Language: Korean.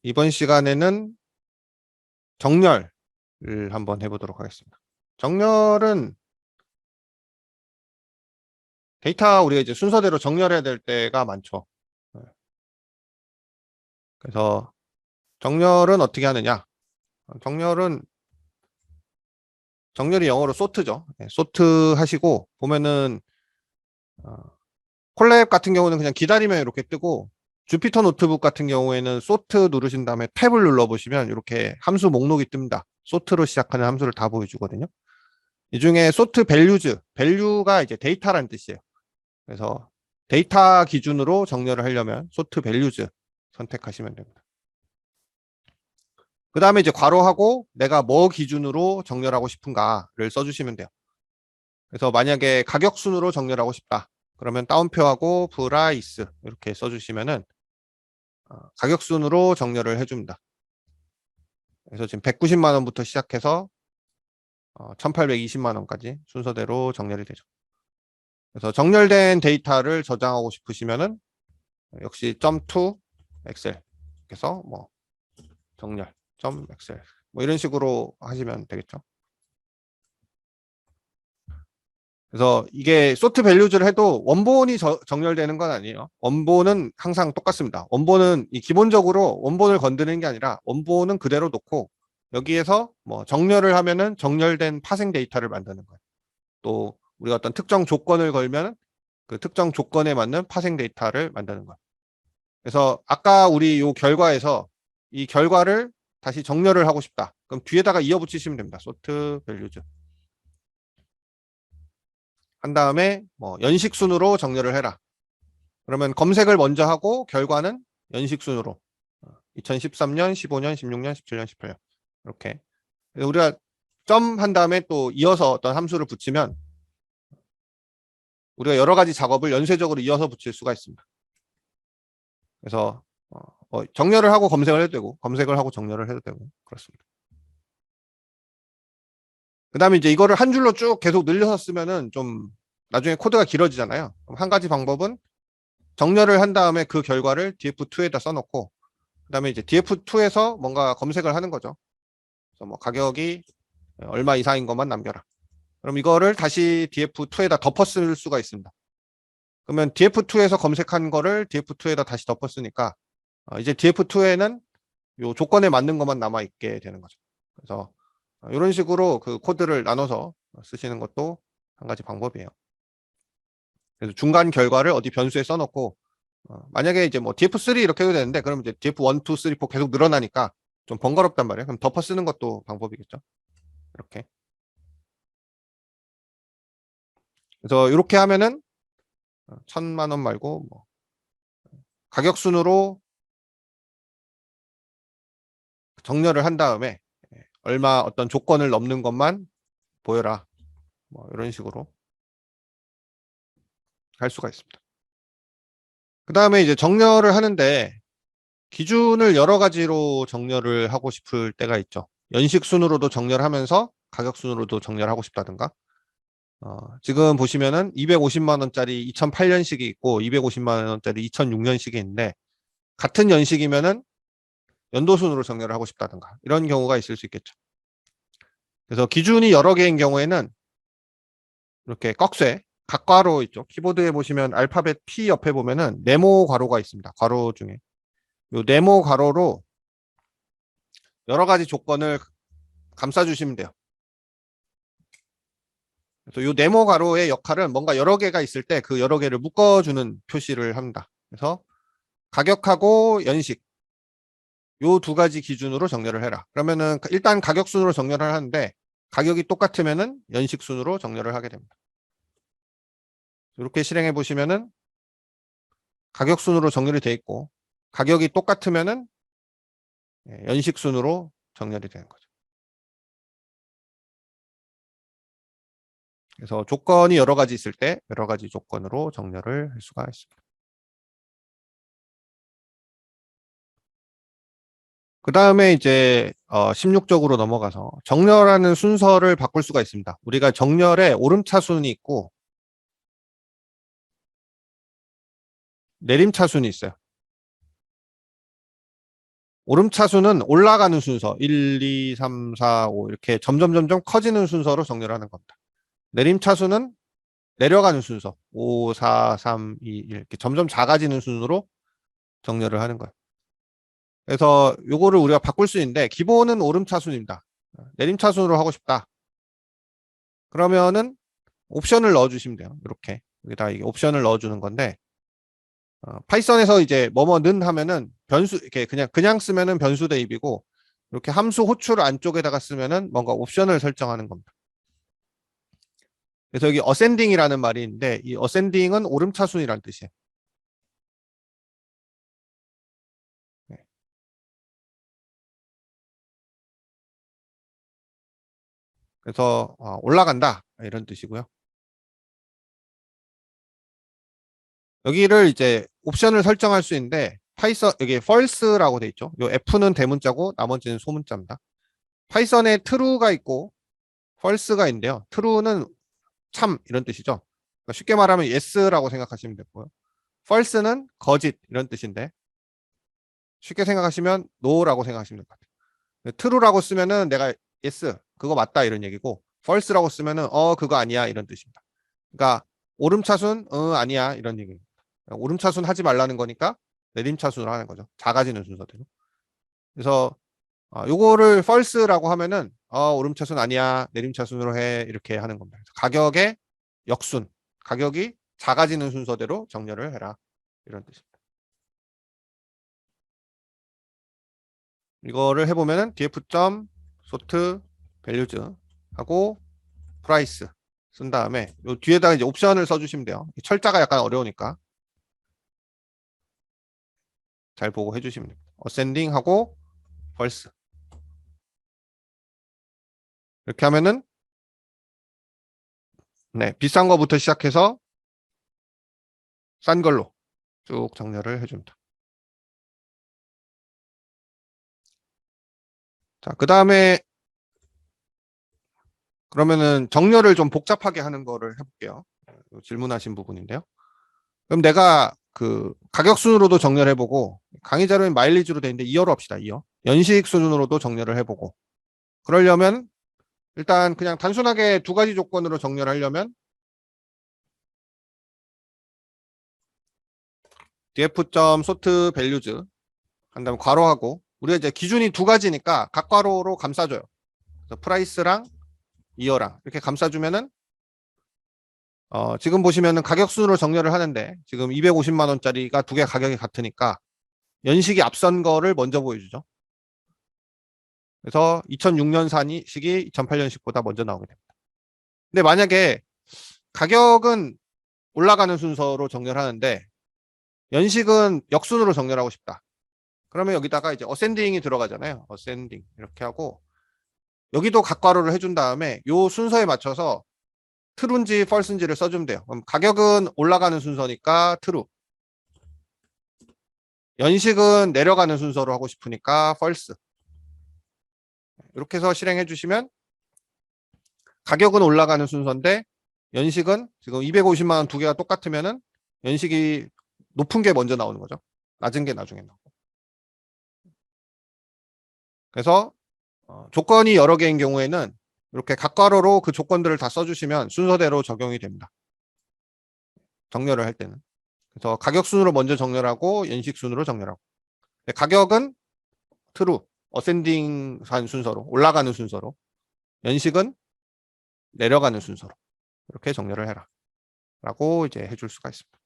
이번 시간에는 정렬을 한번 해보도록 하겠습니다. 정렬은 데이터 우리가 이제 순서대로 정렬해야 될 때가 많죠. 그래서 정렬은 어떻게 하느냐? 정렬이 영어로 sort죠. sort 하시고 보면은 콜랩 같은 경우는 그냥 기다리면 이렇게 뜨고, 주피터 노트북 같은 경우에는 sort 누르신 다음에 탭을 눌러보시면 이렇게 함수 목록이 뜹니다. sort로 시작하는 함수를 다 보여주거든요. 이 중에 sort values, value가 이제 데이터라는 뜻이에요. 그래서 데이터 기준으로 정렬을 하려면 sort values 선택하시면 됩니다. 그 다음에 이제 괄호하고 내가 뭐 기준으로 정렬하고 싶은가를 써주시면 돼요. 그래서 만약에 가격 순으로 정렬하고 싶다. 그러면 따옴표하고 price 이렇게 써주시면은 가격 순으로 정렬을 해줍니다. 그래서 지금 190만 원부터 시작해서 1820만 원까지 순서대로 정렬이 되죠. 그래서 정렬된 데이터를 저장하고 싶으시면은 역시 .to 엑셀 그래서 뭐 정렬 .엑셀 뭐 이런 식으로 하시면 되겠죠. 그래서 이게 소트 밸류즈를 해도 원본이 정렬되는 건 아니에요. 원본은 항상 똑같습니다. 원본은 기본적으로 원본을 건드리는 게 아니라 원본은 그대로 놓고 여기에서 뭐 정렬을 하면은 정렬된 파생 데이터를 만드는 거예요. 또 우리가 어떤 특정 조건을 걸면 그 특정 조건에 맞는 파생 데이터를 만드는 거예요. 그래서 아까 우리 요 결과에서 이 결과를 다시 정렬을 하고 싶다. 그럼 뒤에다가 이어붙이시면 됩니다. sort values 한 다음에 뭐 연식 순으로 정렬을 해라. 그러면 검색을 먼저 하고 결과는 연식 순으로 2013년, 15년, 16년, 17년, 18년 이렇게 우리가 점 한 다음에 또 이어서 어떤 함수를 붙이면 우리가 여러 가지 작업을 연쇄적으로 이어서 붙일 수가 있습니다. 그래서 정렬을 하고 검색을 해도 되고 검색을 하고 정렬을 해도 되고 그렇습니다. 그 다음에 이제 이거를 한 줄로 쭉 계속 늘려서 쓰면은 좀 나중에 코드가 길어지잖아요. 그럼 한 가지 방법은 정렬을 한 다음에 그 결과를 df2에다 써놓고 그 다음에 이제 df2에서 뭔가 검색을 하는 거죠. 그래서 뭐 가격이 얼마 이상인 것만 남겨라. 그럼 이거를 다시 df2에다 덮어 쓸 수가 있습니다. 그러면 df2에서 검색한 거를 df2에다 다시 덮어 쓰니까 이제 df2에는 요 조건에 맞는 것만 남아 있게 되는 거죠. 그래서 이런 식으로 그 코드를 나눠서 쓰시는 것도 한 가지 방법이에요. 그래서 중간 결과를 어디 변수에 써놓고 만약에 이제 뭐 df3 이렇게 해도 되는데 그럼 이제 df1, 2, 3, 4 계속 늘어나니까 좀 번거롭단 말이에요. 그럼 덮어 쓰는 것도 방법이겠죠. 이렇게. 그래서 이렇게 하면은 1000만 원 말고 뭐 가격 순으로 정렬을 한 다음에 얼마 어떤 조건을 넘는 것만 보여라. 뭐 이런 식으로 할 수가 있습니다. 그 다음에 이제 정렬을 하는데 기준을 여러 가지로 정렬을 하고 싶을 때가 있죠. 연식 순으로도 정렬하면서 가격 순으로도 정렬하고 싶다든가. 지금 보시면은 250만 원짜리 2008년식이 있고 250만 원짜리 2006년식이 있는데 같은 연식이면은 연도 순으로 정렬을 하고 싶다든가 이런 경우가 있을 수 있겠죠. 그래서 기준이 여러 개인 경우에는 이렇게 꺽쇠 각괄호 있죠. 키보드에 보시면 알파벳 P 옆에 보면은 네모 괄호가 있습니다. 괄호 중에 이 네모 괄호로 여러 가지 조건을 감싸주시면 돼요. 그래서 이 네모 괄호의 역할은 뭔가 여러 개가 있을 때 그 여러 개를 묶어주는 표시를 합니다. 그래서 가격하고 연식 요 두 가지 기준으로 정렬을 해라. 그러면은 일단 가격 순으로 정렬을 하는데 가격이 똑같으면은 연식 순으로 정렬을 하게 됩니다. 이렇게 실행해 보시면은 가격 순으로 정렬이 돼 있고 가격이 똑같으면은 연식 순으로 정렬이 되는 거죠. 그래서 조건이 여러 가지 있을 때 여러 가지 조건으로 정렬을 할 수가 있습니다. 그 다음에 이제 16쪽으로 넘어가서 정렬하는 순서를 바꿀 수가 있습니다. 우리가 정렬에 오름차순이 있고 내림차순이 있어요. 오름차순은 올라가는 순서 1, 2, 3, 4, 5 이렇게 점점 커지는 순서로 정렬을 하는 겁니다. 내림차순은 내려가는 순서 5, 4, 3, 2, 1 이렇게 점점 작아지는 순으로 정렬을 하는 거예요. 그래서 요거를 우리가 바꿀 수 있는데 기본은 오름차순입니다. 내림차순으로 하고 싶다. 그러면은 옵션을 넣어주시면 돼요. 이렇게 여기다 이게 옵션을 넣어주는 건데 파이썬에서 이제 뭐뭐는 하면은 변수 이렇게 그냥 쓰면은 변수 대입이고 이렇게 함수 호출 안쪽에다가 쓰면은 뭔가 옵션을 설정하는 겁니다. 그래서 여기 어센딩이라는 말이 있는데 이 어센딩은 오름차순이라는 뜻이에요. 네. 그래서 올라간다 이런 뜻이고요. 여기를 이제 옵션을 설정할 수 있는데 파이썬 여기 false라고 돼 있죠. 요 F는 대문자고 나머지는 소문자입니다. 파이썬에 true가 있고 false가 있는데요. true는 참 이런 뜻이죠. 그러니까 쉽게 말하면 yes라고 생각하시면 되고요. false는 거짓 이런 뜻인데 쉽게 생각하시면 no라고 생각하시면 될 것 같아요. true라고 쓰면은 내가 yes 그거 맞다 이런 얘기고 false라고 쓰면은 그거 아니야 이런 뜻입니다. 그러니까 오름차순 아니야 이런 얘기입니다. 오름차순 하지 말라는 거니까 내림차순으로 하는 거죠. 작아지는 순서대로. 그래서 요거를 false라고 하면은 오름차순 아니야 내림차순으로 해 이렇게 하는 겁니다. 가격의 역순 가격이 작아지는 순서대로 정렬을 해라 이런 뜻입니다. 이거를 해보면은 df.sort values 하고 price 쓴 다음에 요 뒤에다가 이제 옵션을 써주시면 돼요. 철자가 약간 어려우니까 잘 보고 해주시면 됩니다. ascending 하고 false 이렇게 하면은 네 비싼 거부터 시작해서 싼 걸로 쭉 정렬을 해줍니다. 자, 그 다음에 그러면은 정렬을 좀 복잡하게 하는 거를 해볼게요. 질문하신 부분인데요. 그럼 내가 그 가격 순으로도 정렬해보고 강의 자료인 마일리지로 돼 있는데 2어로 합시다. 2어. 연식 수준으로도 정렬을 해보고 그러려면 일단 그냥 단순하게 두 가지 조건으로 정렬하려면 df.sort values 한 다음에 괄호하고 우리가 이제 기준이 두 가지니까 각 괄호로 감싸줘요. 그래서 프라이스랑 이어랑 이렇게 감싸주면은 지금 보시면은 가격 순으로 정렬을 하는데 지금 250만 원짜리가 두 개 가격이 같으니까 연식이 앞선 거를 먼저 보여주죠. 그래서 2006년식이 2008년식보다 먼저 나오게 됩니다. 근데 만약에 가격은 올라가는 순서로 정렬하는데 연식은 역순으로 정렬하고 싶다. 그러면 여기다가 이제 어센딩이 들어가잖아요. 어센딩 이렇게 하고 여기도 각괄호를 해준 다음에 요 순서에 맞춰서 true인지 false인지를 써주면 돼요. 그럼 가격은 올라가는 순서니까 true. 연식은 내려가는 순서로 하고 싶으니까 false. 이렇게 해서 실행해 주시면 가격은 올라가는 순서인데 연식은 지금 250만 원 두 개가 똑같으면은 연식이 높은 게 먼저 나오는 거죠. 낮은 게 나중에 나오고. 그래서 조건이 여러 개인 경우에는 이렇게 각괄호로 그 조건들을 다 써주시면 순서대로 적용이 됩니다. 정렬을 할 때는. 그래서 가격 순으로 먼저 정렬하고 연식 순으로 정렬하고. 가격은 true, 어센딩한 순서로 올라가는 순서로 연식은 내려가는 순서로 이렇게 정렬을 해라 라고 이제 해줄 수가 있습니다.